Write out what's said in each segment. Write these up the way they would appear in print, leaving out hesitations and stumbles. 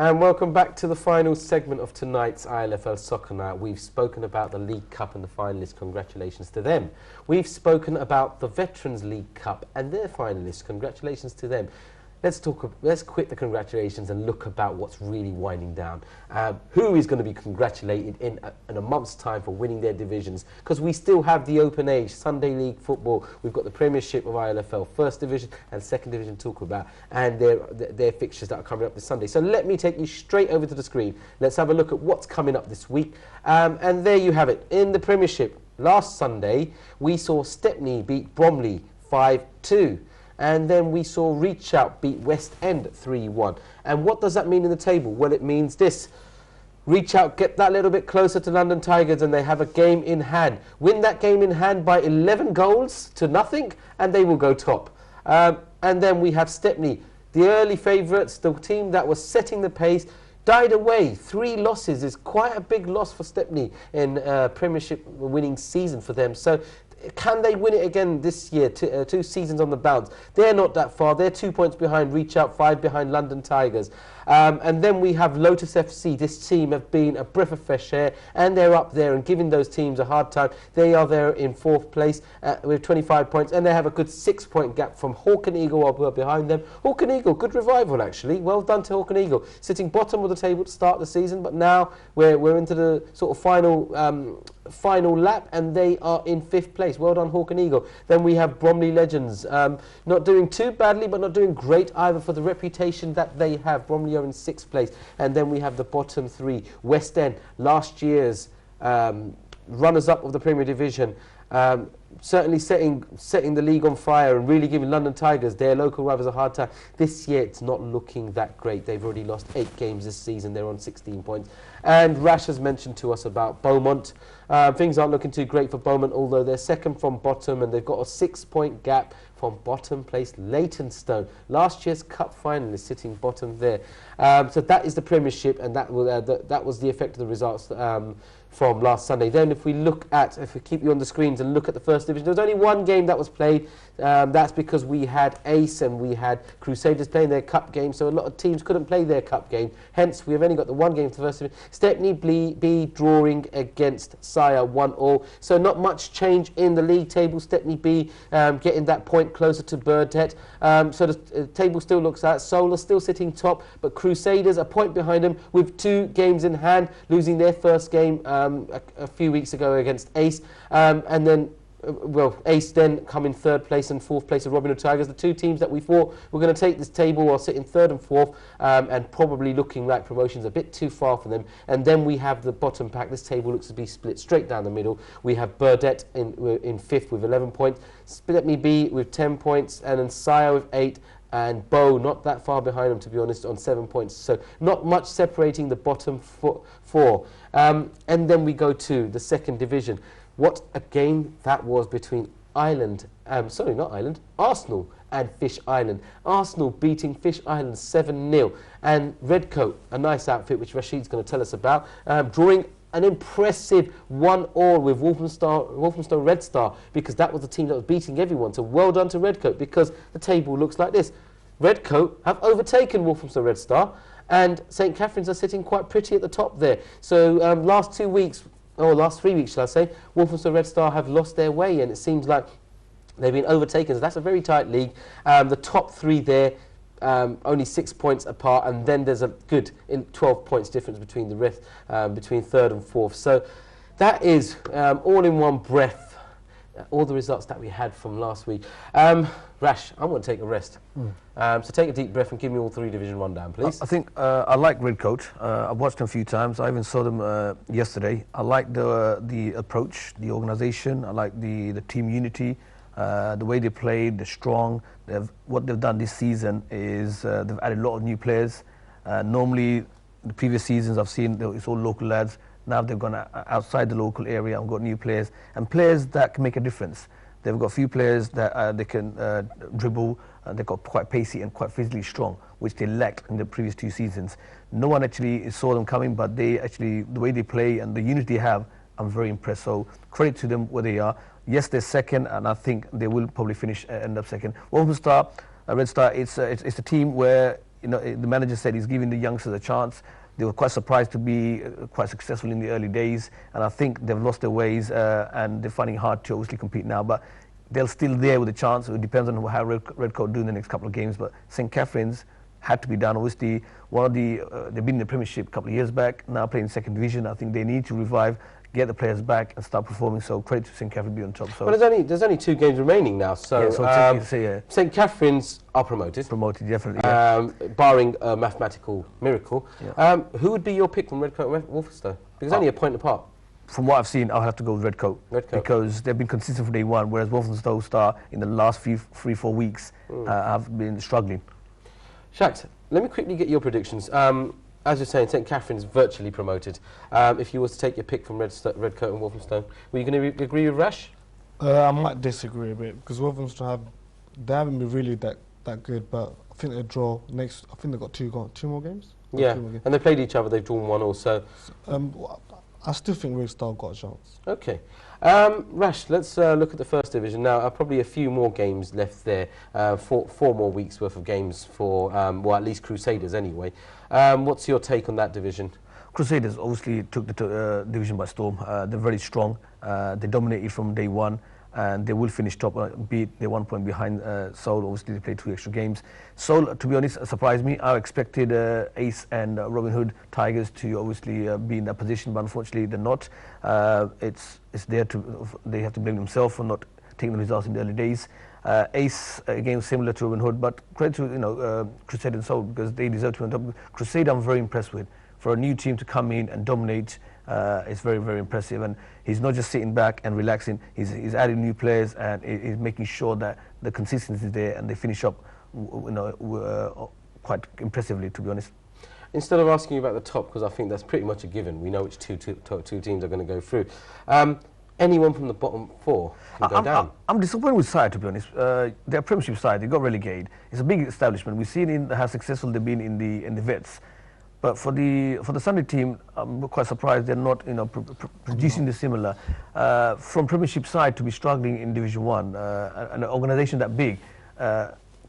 And welcome back to the final segment of tonight's ILFL Soccer Night. We've spoken about the League Cup and the finalists. Congratulations to them. We've spoken about the Veterans League Cup and their finalists. Congratulations to them. Let's quit the congratulations and look about what's really winding down. Who is going to be congratulated in a month's time for winning their divisions? Because we still have the Open Age, Sunday League football. We've got the Premiership of ILFL, First Division and Second Division to talk about, and their fixtures that are coming up this Sunday. So let me take you straight over to the screen. Let's have a look at what's coming up this week. And there you have it. In the Premiership, last Sunday, we saw Stepney beat Bromley 5-2. And then we saw Reach Out beat West End 3-1. And what does that mean in the table? Well, it means this. Reach Out get that little bit closer to London Tigers and they have a game in hand. Win that game in hand by 11 goals to nothing and they will go top. And then we have Stepney, the early favourites, the team that was setting the pace, died away. 3 losses is quite a big loss for Stepney in Premiership winning season for them. So can they win it again this year? 2 seasons on the bounce. They're not that far. They're 2 points behind Reach Out, 5 behind London Tigers. And then we have Lotus FC. This team have been a breath of fresh air, and they're up there and giving those teams a hard time. They are there in 4th place with 25 points, and they have a good 6-point gap from Hawk and Eagle who are behind them. Hawk and Eagle, good revival actually. Well done to Hawk and Eagle. Sitting bottom of the table to start the season, but now we're into the sort of final lap, and they are in 5th place. Well done, Hawk and Eagle. Then we have Bromley Legends, not doing too badly, but not doing great either for the reputation that they have. Bromley are in 6th place. And then we have the bottom 3, West End, last year's runners-up of the Premier Division, certainly setting the league on fire and really giving London Tigers, their local rivals, a hard time. This year it's not looking that great. They've already lost 8 games this season. They're on 16 points. And Rash has mentioned to us about Beaumont. Things aren't looking too great for Beaumont, although they're second from bottom and they've got a 6-point gap from bottom place Leytonstone, last year's cup finalist, sitting bottom there. So that is the Premiership, and that was the effect of the results from last Sunday. Then if we keep you on the screens and look at the First Division, there was only 1 game that was played. That's because we had Ace and we had Crusaders playing their cup game, so a lot of teams couldn't play their cup game. Hence, we have only got the 1 game for the First Division. Stepney B drawing against Sire 1-1. So not much change in the league table. Stepney B getting that point closer to Burdett. So the table still looks like Solar still sitting top, but Crusaders a point behind them with 2 games in hand, losing their first game a few weeks ago against Ace, and then Ace then come in 3rd place and 4th place of Robin Hood Tigers. The 2 teams that we thought were going to take this table are sitting 3rd and 4th, and probably looking like promotion's a bit too far for them. And then we have the bottom pack. This table looks to be split straight down the middle. We have Burdett in 5th with 11 points, Stepney B with 10 points, and then Sire with 8. And Bow not that far behind them, to be honest, on 7 points. So not much separating the bottom 4. And then we go to the Second Division. What a game that was between Arsenal and Fish Island. Arsenal beating Fish Island 7-0. And Redcoat, a nice outfit which Rashid's going to tell us about, drawing an impressive 1-1 with Walthamstow Red Star, because that was the team that was beating everyone. So well done to Redcoat, because the table looks like this. Redcoat have overtaken Walthamstow Red Star, and St Catherine's are sitting quite pretty at the top there. So last 3 weeks, shall I say, Walthamstow Red Star have lost their way, and it seems like they've been overtaken. So that's a very tight league. The top 3 there, only 6 points apart, and then there's a good 12 points difference between the rest, between 3rd and 4th. So that is all in one breath, all the results that we had from last week. Rash, I want to take a rest. So take a deep breath and give me all 3 division rundown, please. I think I like Redcoat. I've watched them a few times. I even saw them yesterday. I like the approach, the organisation. I like the team unity, the way they played. They're strong. What they've done this season is they've added a lot of new players. Normally, the previous seasons I've seen it's all local lads. Now they've gone outside the local area and got new players, and players that can make a difference. They've got a few players that they can dribble, and they've got quite pacey and quite physically strong, which they lacked in the previous 2 seasons. No one actually saw them coming, but they actually, the way they play and the unity they have, I'm very impressed. So credit to them where they are. Yes, they're second, and I think they will probably end up second. Walthamstow Red Star, it's a team where you know, the manager said he's giving the youngsters a chance. They were quite surprised to be quite successful in the early days, and I think they've lost their ways and they're finding it hard to obviously compete now. But they're still there with a chance. It depends on how Redcoat do in the next couple of games. But St. Catherine's had to be done. Obviously, they've been in the Premiership a couple of years back, now playing second division. I think they need to revive, get the players back and start performing. So credit to St. Catherine be on top. So but there's only 2 games remaining now. So, St. Catherine's are promoted. Promoted, definitely. Yeah. Barring a mathematical miracle. Yeah. Who would be your pick from Redcoat and Walthamstow? Because only a point apart. From what I've seen, I'll have to go with Redcoat. Because they've been consistent from day one, whereas Walthamstow Star in the last 3-4 weeks have been struggling. Shax, let me quickly get your predictions. As you're saying, St. Catherine's virtually promoted. If you were to take your pick from Redcoat and Walthamstow, were you going to agree with Rash? I might disagree a bit because Walthamstow haven't been really that good, but I think they draw next. I think they've got two more games. Yeah, and they played each other. They've drawn 1 also. I still think Redcoat got a chance. Okay. Rash, let's look at the first division now. Probably a few more games left there. 4 more weeks worth of games for, well, at least Crusaders anyway. What's your take on that division? Crusaders obviously took the division by storm. They're very strong. They dominated from day one, and they will finish top. They're 1 point behind Seoul. Obviously, they played 2 extra games. Seoul, to be honest, surprised me. I expected Ace and Robin Hood Tigers to obviously be in that position, but unfortunately, they're not. It's there to. They have to blame themselves for not taking the results in the early days. Ace again similar to Robin Hood, but credit to Crusader and Seoul because they deserve to be on top. Crusader, I'm very impressed with. For a new team to come in and dominate, it's very, very impressive. And he's not just sitting back and relaxing. He's adding new players and he's making sure that the consistency is there and they finish up, quite impressively, to be honest. Instead of asking you about the top, because I think that's pretty much a given, we know which two teams are going to go through. Anyone from the bottom 4 can go down. I'm disappointed with side, to be honest. They're a Premiership side. They got relegated. It's a big establishment. We've seen how successful they've been in the Vets. But for the Sunday team, I'm quite surprised they're not producing the similar. From Premiership side to be struggling in Division 1, an organisation that big,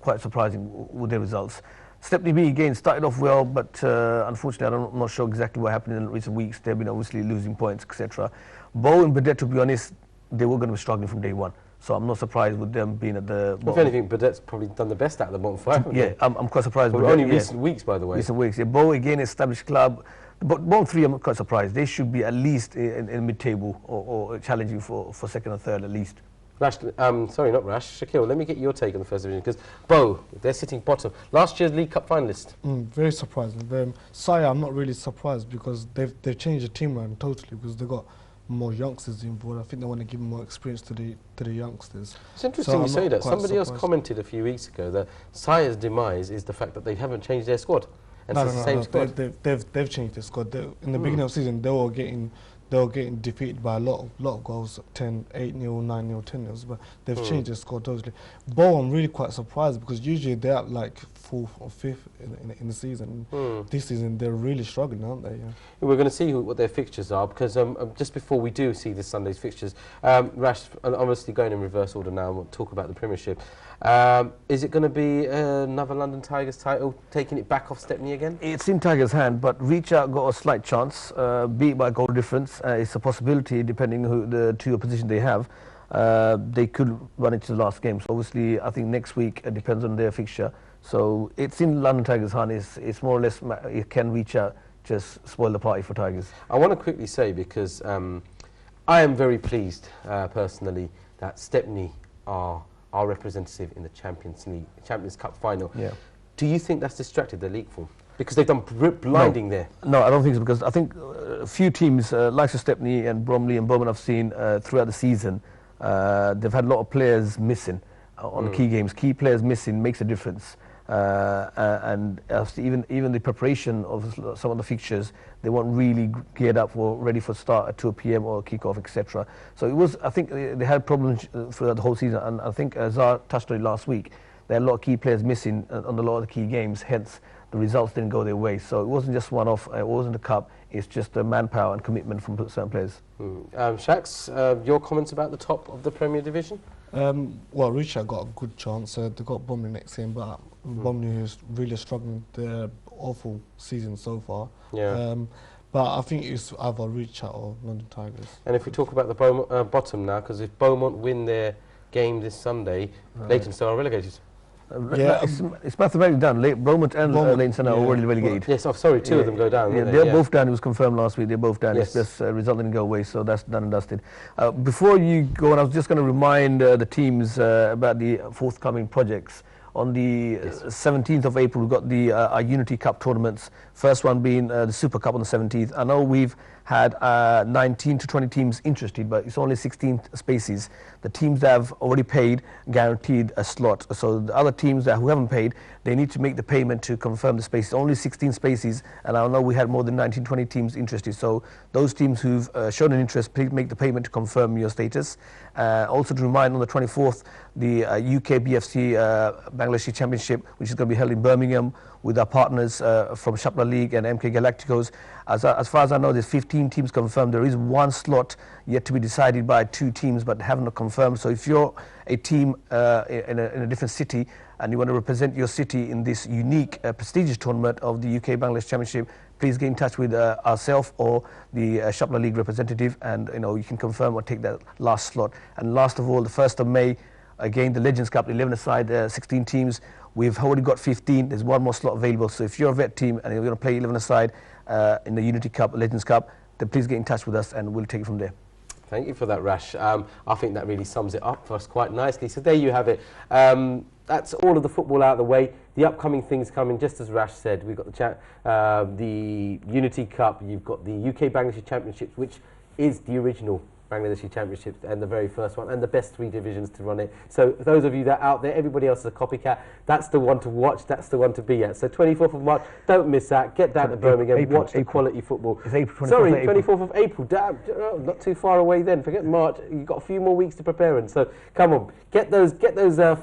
quite surprising with their results. Stepney B again started off well, but unfortunately I'm not sure exactly what happened in recent weeks. They've been obviously losing points, etc. Bow and Burdett, to be honest, they were going to be struggling from day one. So I'm not surprised with them being at the bottom. If anything, Burdett's probably done the best out of the bottom 5. Yeah, I'm quite surprised. But only recent weeks, by the way. Recent weeks. Yeah, Bow again, established club. But bottom 3, I'm quite surprised. They should be at least in mid-table or challenging for second or third at least. Rash, sorry, not Rash. Shaquille, let me get your take on the first division because Bow, they're sitting bottom. Last year's League Cup finalist. Very surprising. Saya, I'm not really surprised because they've changed the team around totally because they've got more youngsters involved. I think they want to give more experience to the youngsters. It's interesting you say that. Somebody else commented a few weeks ago that Saya's demise is the fact that they haven't changed their squad. And it's the same squad. They've changed their squad. In the beginning of the season, they were getting defeated by a lot of goals, 10, 8-0, 9-0, 10-0, but they've changed their squad totally. Bow, I'm really quite surprised because usually they're at like 4th or 5th in the season. This season they're really struggling, aren't they? Yeah. We're going to see what their fixtures are because just before we do see this Sunday's fixtures, Rash, obviously going in reverse order now, we'll talk about the Premiership. Is it going to be another London Tigers title, taking it back off Stepney again? It's in Tigers' hand, but Reach Out got a slight chance, beat by goal difference. It's a possibility, depending who the 2 opposition they have. They could run into the last game. So obviously, I think next week it depends on their fixture. So it's in London Tigers' hand. It's more or less it can Reach Out, just spoil the party for Tigers. I want to quickly say because I am very pleased personally that Stepney are representative in the Champions Cup final. Yeah. Do you think that's distracted their league form? Because they've done blinding there. No, I don't think so, because I think a few teams, like Stepney and Bromley and Bowman, I've seen throughout the season, they've had a lot of players missing on the key games. Key players missing makes a difference. And even the preparation of some of the fixtures, they weren't really geared up or ready for start at 2 p.m. or kick-off, etc. So it was, I think they had problems throughout the whole season, and I think Zar touched on it last week. They had a lot of key players missing on a lot of the key games, hence the results didn't go their way. So it wasn't just one-off, it wasn't a cup, it's just the manpower and commitment from certain players. Shax, your comments about the top of the Premier Division? Well, Richard got a good chance. They got Bromley next game, but Bromley who's really struggling. They're awful season so far. Yeah. But I think it's either Richard or London Tigers. And if we talk about the bottom now, because if Beaumont win their game this Sunday, Leytonstone are relegated. It's mathematically done. Beaumont and Leytonstone are already relegated. Yes, oh, sorry, two of them go down. Yeah, they're both down. It was confirmed last week. They're both down. Yes. It's just result didn't go away, so that's done and dusted. Before you go on, I was just going to remind the teams about the forthcoming projects. On the 17th of April, we've got the our Unity Cup tournaments. First one being the Super Cup on the 17th. I know we've had 19 to 20 teams interested, but it's only 16 spaces. The teams that have already paid guaranteed a slot. So the other teams who haven't paid, they need to make the payment to confirm the spaces. Only 16 spaces, and I know we had more than 19, 20 teams interested. So those teams who've shown an interest, please make the payment to confirm your status. Also to remind, on the 24th, the UK BFC Bangladeshi Championship, which is going to be held in Birmingham with our partners from Shapla League and MK Galacticos. As far as I know, there's 15 teams confirmed. There is one slot yet to be decided by 2 teams, but haven't confirmed. So if you're a team in a different city and you want to represent your city in this unique, prestigious tournament of the UK Bangladesh Championship, please get in touch with ourselves or the Shapla League representative, and you can confirm or take that last slot. And last of all, the 1st of May, again, the Legends Cup, 11-a-side, 16 teams. We've already got 15. There's one more slot available. So if you're a vet team and you're going to play 11-a-side in the Unity Cup, Legends Cup, then please get in touch with us and we'll take it from there. Thank you for that, Rash. I think that really sums it up for us quite nicely. So there you have it. That's all of the football out of the way. The upcoming things coming, just as Rash said, we've got the Unity Cup, you've got the UK Bangladeshi Championships, which is the original Bangladeshi Championships and the very first one, and the best 3 divisions to run it. So those of you that are out there, everybody else is a copycat. That's the one to watch. That's the one to be at. So 24th of March, don't miss that. Get down to Birmingham, watch the quality football. It's April, 24th Sorry, of April. 24th of April. Damn, not too far away then. Forget March. You've got a few more weeks to prepare in. So come on, get those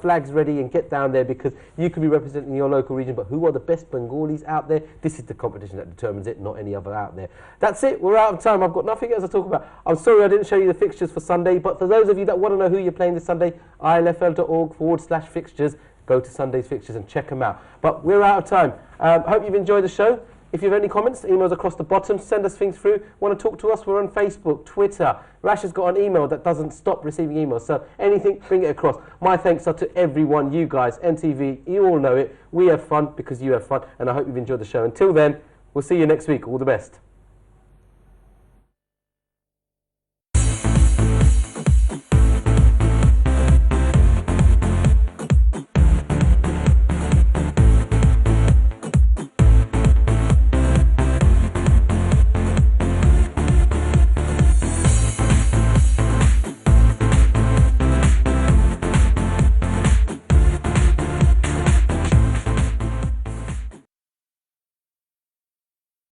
flags ready and get down there, because you could be representing your local region. But who are the best Bengalis out there? This is the competition that determines it, not any other out there. That's it. We're out of time. I've got nothing else to talk about. I'm sorry I didn't show you the fixtures for Sunday, but for those of you that want to know who you're playing this Sunday, ilfl.org/fixtures. Go to Sunday's fixtures and check them out. But we're out of time. Hope you've enjoyed the show. If you have any comments, emails across the bottom. Send us things through. Want to talk to us? We're on Facebook, Twitter. Rash has got an email that doesn't stop receiving emails. So anything, bring it across. My thanks are to everyone, you guys, NTV. You all know it. We have fun because you have fun, and I hope you've enjoyed the show. Until then, we'll see you next week. All the best.